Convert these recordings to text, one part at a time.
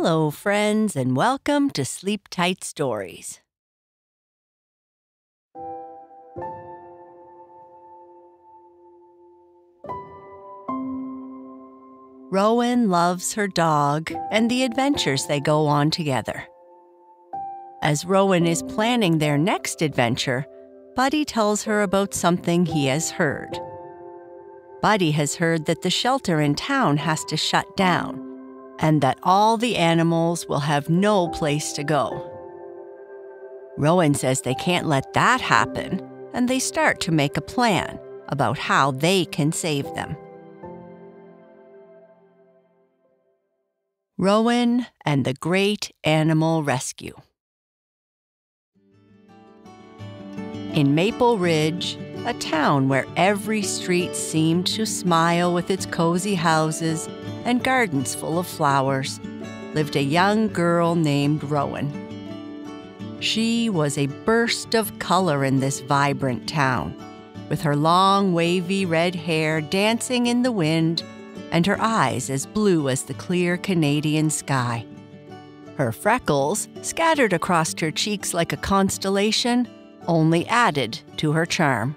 Hello, friends, and welcome to Sleep Tight Stories. Rowan loves her dog and the adventures they go on together. As Rowan is planning their next adventure, Buddy tells her about something he has heard. Buddy has heard that the shelter in town has to shut down, and that all the animals will have no place to go. Rowan says they can't let that happen, and they start to make a plan about how they can save them. Rowan and the Great Animal Rescue. In Maple Ridge, a town where every street seemed to smile with its cozy houses and gardens full of flowers, lived a young girl named Rowan. She was a burst of color in this vibrant town, with her long, wavy red hair dancing in the wind and her eyes as blue as the clear Canadian sky. Her freckles, scattered across her cheeks like a constellation, only added to her charm.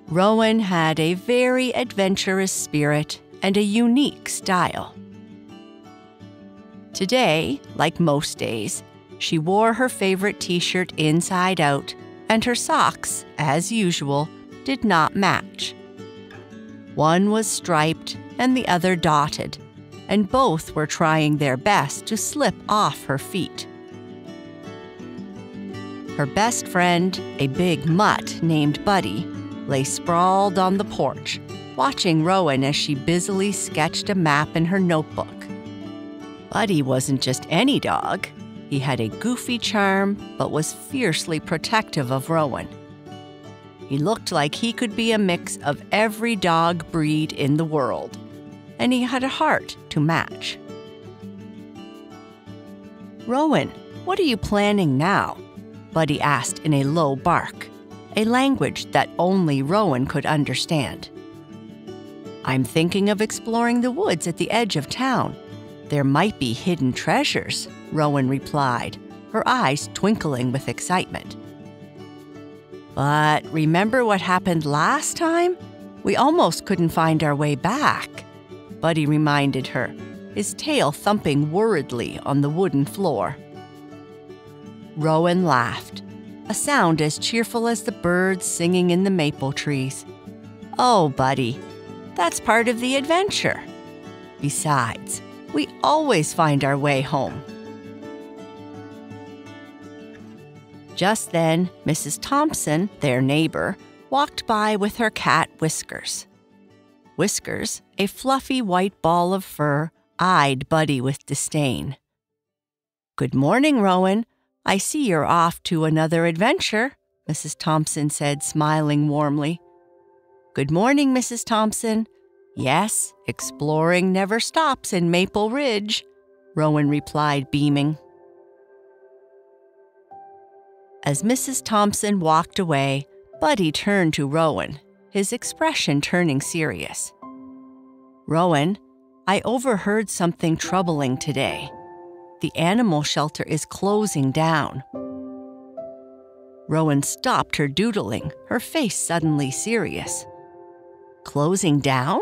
Rowan had a very adventurous spirit and a unique style. Today, like most days, she wore her favorite t-shirt inside out, and her socks, as usual, did not match. One was striped and the other dotted, and both were trying their best to slip off her feet. Her best friend, a big mutt named Buddy, lay sprawled on the porch, watching Rowan as she busily sketched a map in her notebook. Buddy wasn't just any dog. He had a goofy charm, but was fiercely protective of Rowan. He looked like he could be a mix of every dog breed in the world, and he had a heart to match. "Rowan, what are you planning now?" Buddy asked in a low bark, a language that only Rowan could understand. "I'm thinking of exploring the woods at the edge of town. There might be hidden treasures," Rowan replied, her eyes twinkling with excitement. "But remember what happened last time? We almost couldn't find our way back," Buddy reminded her, his tail thumping worriedly on the wooden floor. Rowan laughed, a sound as cheerful as the birds singing in the maple trees. "Oh, Buddy, that's part of the adventure. Besides, we always find our way home." Just then, Mrs. Thompson, their neighbor, walked by with her cat Whiskers. Whiskers, a fluffy white ball of fur, eyed Buddy with disdain. "Good morning, Rowan. I see you're off to another adventure," Mrs. Thompson said, smiling warmly. "Good morning, Mrs. Thompson. Yes, exploring never stops in Maple Ridge," Rowan replied, beaming. As Mrs. Thompson walked away, Buddy turned to Rowan, his expression turning serious. "Rowan, I overheard something troubling today. The animal shelter is closing down." Rowan stopped her doodling, her face suddenly serious. "Closing down?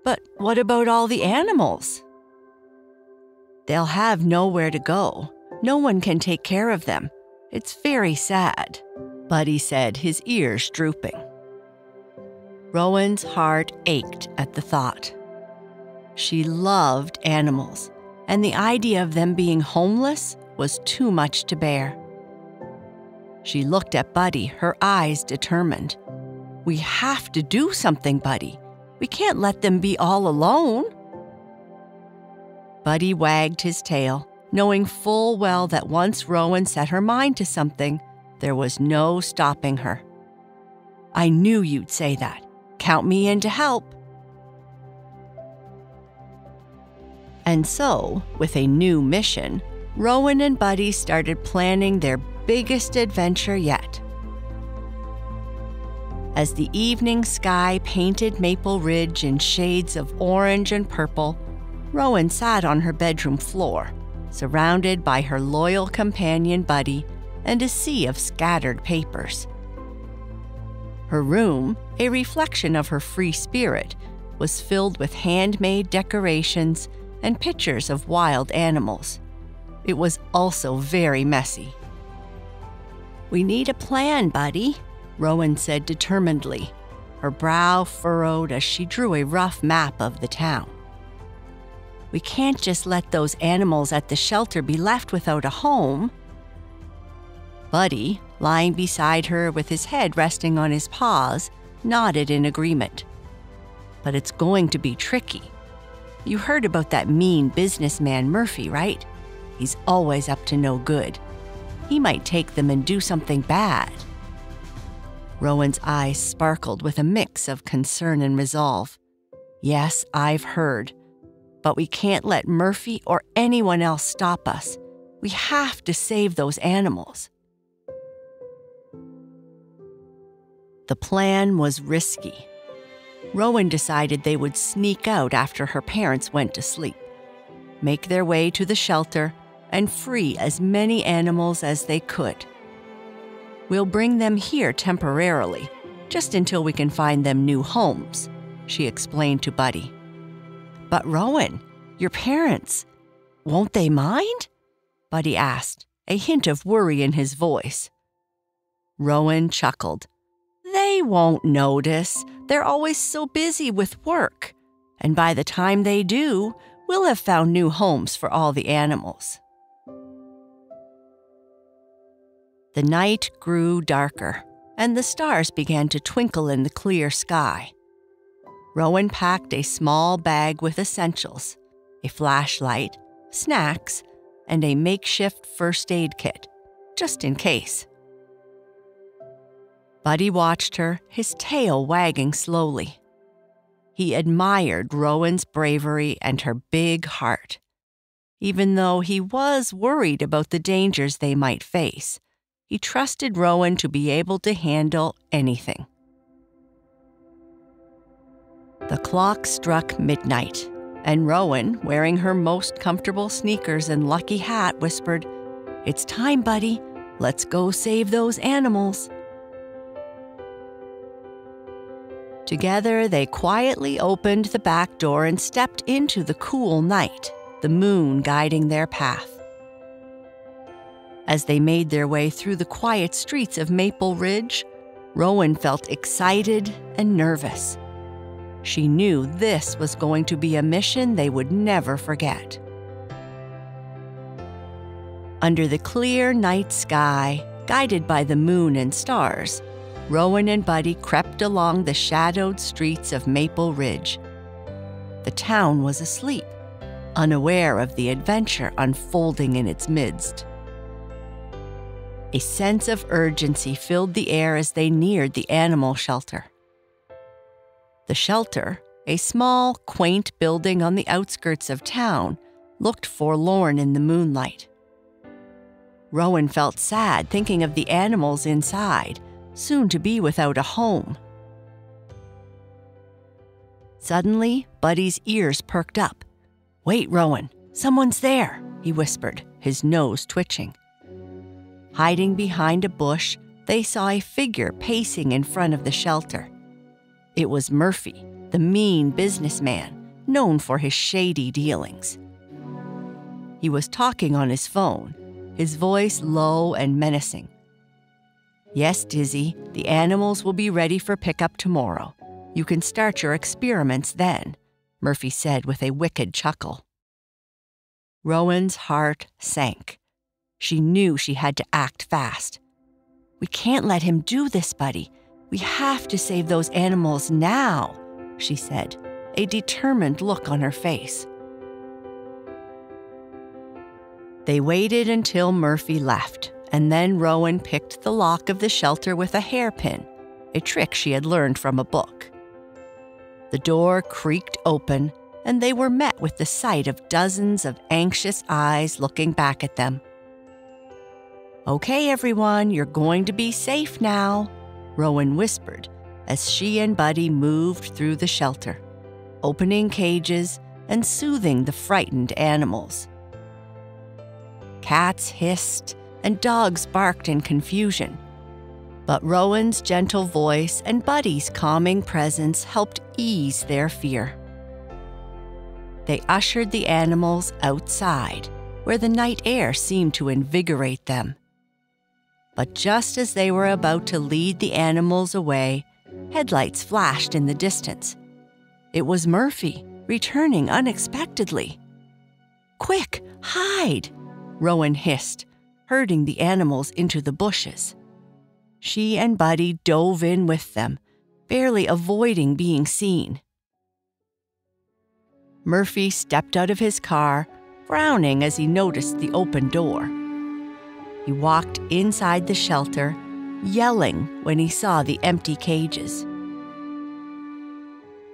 But what about all the animals?" "They'll have nowhere to go. No one can take care of them. It's very sad," Buddy said, his ears drooping. Rowan's heart ached at the thought. She loved animals, and the idea of them being homeless was too much to bear. She looked at Buddy, her eyes determined. "We have to do something, Buddy. We can't let them be all alone." Buddy wagged his tail, knowing full well that once Rowan set her mind to something, there was no stopping her. "I knew you'd say that. Count me in to help." And so, with a new mission, Rowan and Buddy started planning their biggest adventure yet. As the evening sky painted Maple Ridge in shades of orange and purple, Rowan sat on her bedroom floor, surrounded by her loyal companion Buddy and a sea of scattered papers. Her room, a reflection of her free spirit, was filled with handmade decorations and pictures of wild animals. It was also very messy. "We need a plan, Buddy," Rowan said determinedly, her brow furrowed as she drew a rough map of the town. "We can't just let those animals at the shelter be left without a home." Buddy, lying beside her with his head resting on his paws, nodded in agreement. "But it's going to be tricky. You heard about that mean businessman Murphy, right? He's always up to no good. He might take them and do something bad." Rowan's eyes sparkled with a mix of concern and resolve. "Yes, I've heard. But we can't let Murphy or anyone else stop us. We have to save those animals." The plan was risky. Rowan decided they would sneak out after her parents went to sleep, make their way to the shelter, and free as many animals as they could. "We'll bring them here temporarily, just until we can find them new homes," she explained to Buddy. "But Rowan, your parents, won't they mind?" Buddy asked, a hint of worry in his voice. Rowan chuckled. "They won't notice. They're always so busy with work. And by the time they do, we'll have found new homes for all the animals." The night grew darker, and the stars began to twinkle in the clear sky. Rowan packed a small bag with essentials, a flashlight, snacks, and a makeshift first aid kit, just in case. Buddy watched her, his tail wagging slowly. He admired Rowan's bravery and her big heart, even though he was worried about the dangers they might face. He trusted Rowan to be able to handle anything. The clock struck midnight, and Rowan, wearing her most comfortable sneakers and lucky hat, whispered, "It's time, Buddy. Let's go save those animals." Together, they quietly opened the back door and stepped into the cool night, the moon guiding their path. As they made their way through the quiet streets of Maple Ridge, Rowan felt excited and nervous. She knew this was going to be a mission they would never forget. Under the clear night sky, guided by the moon and stars, Rowan and Buddy crept along the shadowed streets of Maple Ridge. The town was asleep, unaware of the adventure unfolding in its midst. A sense of urgency filled the air as they neared the animal shelter. The shelter, a small, quaint building on the outskirts of town, looked forlorn in the moonlight. Rowan felt sad thinking of the animals inside, soon to be without a home. Suddenly, Buddy's ears perked up. "Wait, Rowan, someone's there," he whispered, his nose twitching. Hiding behind a bush, they saw a figure pacing in front of the shelter. It was Murphy, the mean businessman, known for his shady dealings. He was talking on his phone, his voice low and menacing. "Yes, Dizzy, the animals will be ready for pickup tomorrow. You can start your experiments then," Murphy said with a wicked chuckle. Rowan's heart sank. She knew she had to act fast. "We can't let him do this, Buddy. We have to save those animals now," she said, a determined look on her face. They waited until Murphy left, and then Rowan picked the lock of the shelter with a hairpin, a trick she had learned from a book. The door creaked open, and they were met with the sight of dozens of anxious eyes looking back at them. "Okay, everyone, you're going to be safe now," Rowan whispered as she and Buddy moved through the shelter, opening cages, and soothing the frightened animals. Cats hissed and dogs barked in confusion, but Rowan's gentle voice and Buddy's calming presence helped ease their fear. They ushered the animals outside, where the night air seemed to invigorate them. But just as they were about to lead the animals away, headlights flashed in the distance. It was Murphy, returning unexpectedly. "Quick, hide!" Rowan hissed, herding the animals into the bushes. She and Buddy dove in with them, barely avoiding being seen. Murphy stepped out of his car, frowning as he noticed the open door. He walked inside the shelter, yelling when he saw the empty cages.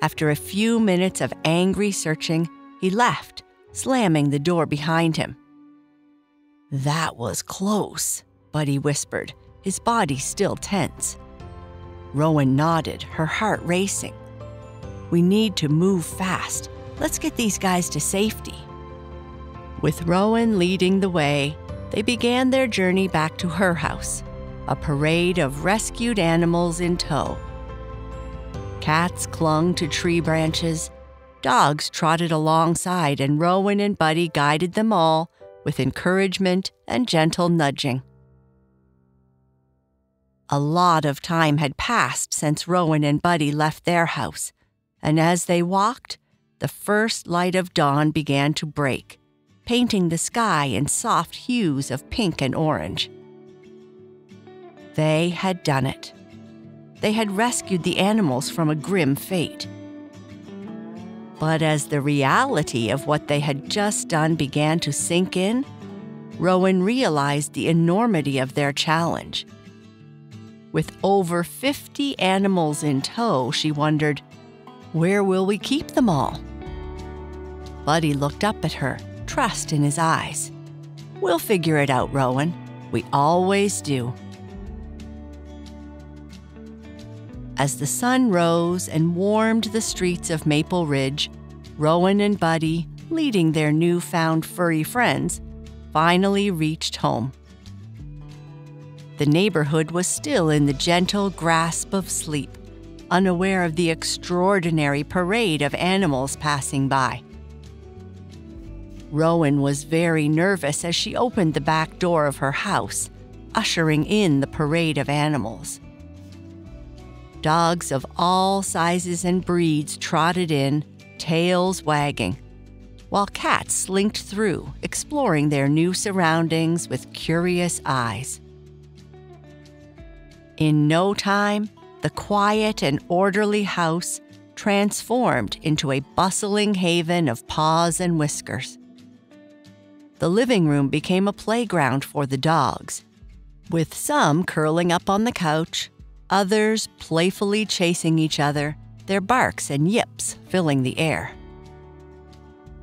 After a few minutes of angry searching, he left, slamming the door behind him. "That was close," Buddy whispered, his body still tense. Rowan nodded, her heart racing. "We need to move fast. Let's get these guys to safety." With Rowan leading the way, they began their journey back to her house, a parade of rescued animals in tow. Cats clung to tree branches, dogs trotted alongside, and Rowan and Buddy guided them all with encouragement and gentle nudging. A lot of time had passed since Rowan and Buddy left their house, and as they walked, the first light of dawn began to break, painting the sky in soft hues of pink and orange. They had done it. They had rescued the animals from a grim fate. But as the reality of what they had just done began to sink in, Rowan realized the enormity of their challenge. With over 50 animals in tow, she wondered, where will we keep them all? Buddy looked up at her, trust in his eyes. "We'll figure it out, Rowan. We always do." As the sun rose and warmed the streets of Maple Ridge, Rowan and Buddy, leading their newfound furry friends, finally reached home. The neighborhood was still in the gentle grasp of sleep, unaware of the extraordinary parade of animals passing by. Rowan was very nervous as she opened the back door of her house, ushering in the parade of animals. Dogs of all sizes and breeds trotted in, tails wagging, while cats slinked through, exploring their new surroundings with curious eyes. In no time, the quiet and orderly house transformed into a bustling haven of paws and whiskers. The living room became a playground for the dogs, with some curling up on the couch, others playfully chasing each other, their barks and yips filling the air.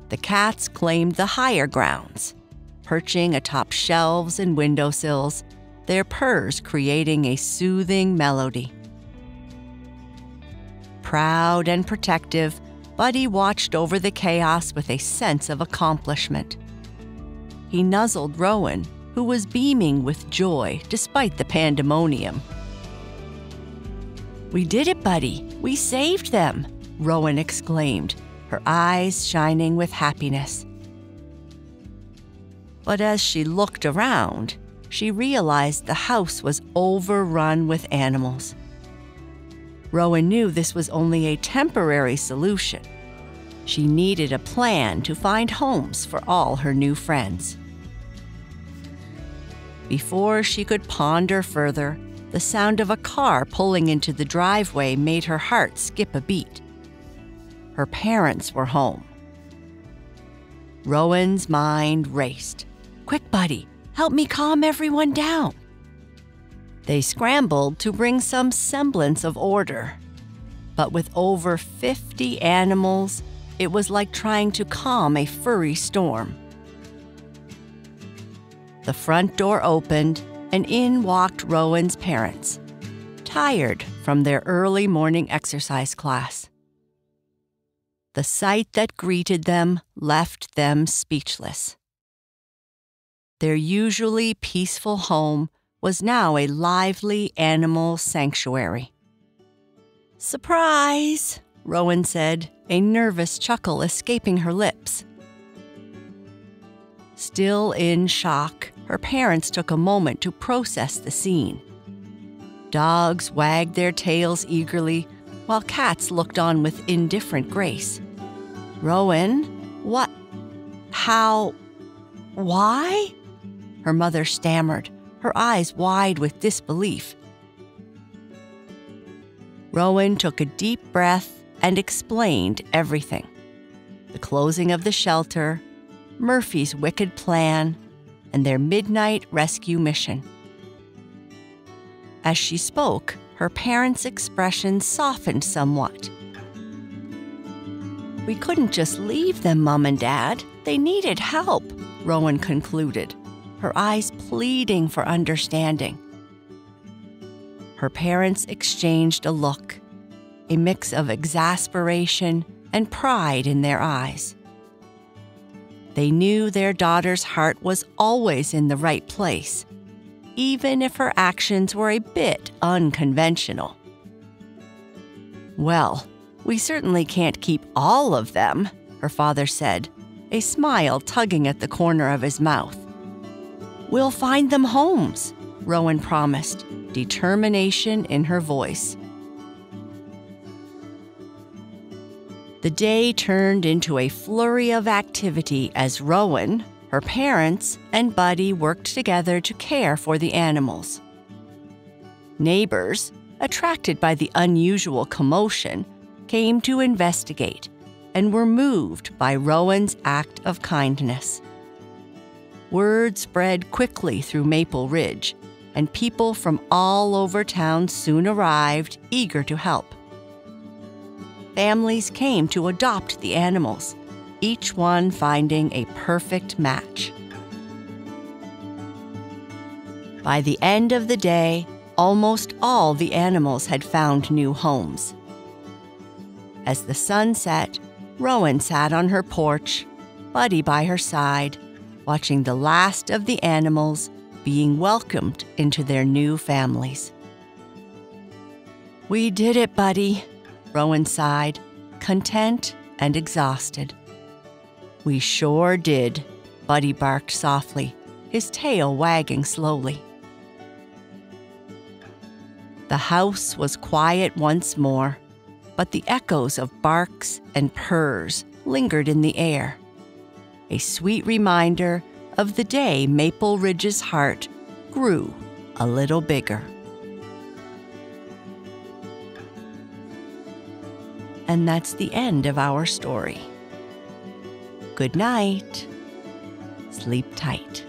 The cats claimed the higher grounds, perching atop shelves and windowsills, their purrs creating a soothing melody. Proud and protective, Buddy watched over the chaos with a sense of accomplishment. He nuzzled Rowan, who was beaming with joy despite the pandemonium. "We did it, Buddy! We saved them!" Rowan exclaimed, her eyes shining with happiness. But as she looked around, she realized the house was overrun with animals. Rowan knew this was only a temporary solution. She needed a plan to find homes for all her new friends. Before she could ponder further, the sound of a car pulling into the driveway made her heart skip a beat. Her parents were home. Rowan's mind raced. "Quick, Buddy, help me calm everyone down." They scrambled to bring some semblance of order. But with over 50 animals, it was like trying to calm a furry storm. The front door opened, and in walked Rowan's parents, tired from their early morning exercise class. The sight that greeted them left them speechless. Their usually peaceful home was now a lively animal sanctuary. "Surprise!" Rowan said, a nervous chuckle escaping her lips. Still in shock, her parents took a moment to process the scene. Dogs wagged their tails eagerly, while cats looked on with indifferent grace. "Rowan, what? How? Why?" her mother stammered, her eyes wide with disbelief. Rowan took a deep breath and explained everything. The closing of the shelter, Murphy's wicked plan, and their midnight rescue mission. As she spoke, her parents' expression softened somewhat. "We couldn't just leave them, Mom and Dad. They needed help," Rowan concluded, her eyes pleading for understanding. Her parents exchanged a look, a mix of exasperation and pride in their eyes. They knew their daughter's heart was always in the right place, even if her actions were a bit unconventional. "Well, we certainly can't keep all of them," her father said, a smile tugging at the corner of his mouth. "We'll find them homes," Rowan promised, determination in her voice. The day turned into a flurry of activity as Rowan, her parents, and Buddy worked together to care for the animals. Neighbors, attracted by the unusual commotion, came to investigate and were moved by Rowan's act of kindness. Word spread quickly through Maple Ridge, and people from all over town soon arrived, eager to help. Families came to adopt the animals, each one finding a perfect match. By the end of the day, almost all the animals had found new homes. As the sun set, Rowan sat on her porch, Buddy by her side, watching the last of the animals being welcomed into their new families. "We did it, Buddy," Rowan sighed, content and exhausted. "We sure did," Buddy barked softly, his tail wagging slowly. The house was quiet once more, but the echoes of barks and purrs lingered in the air, a sweet reminder of the day Maple Ridge's heart grew a little bigger. And that's the end of our story. Good night. Sleep tight.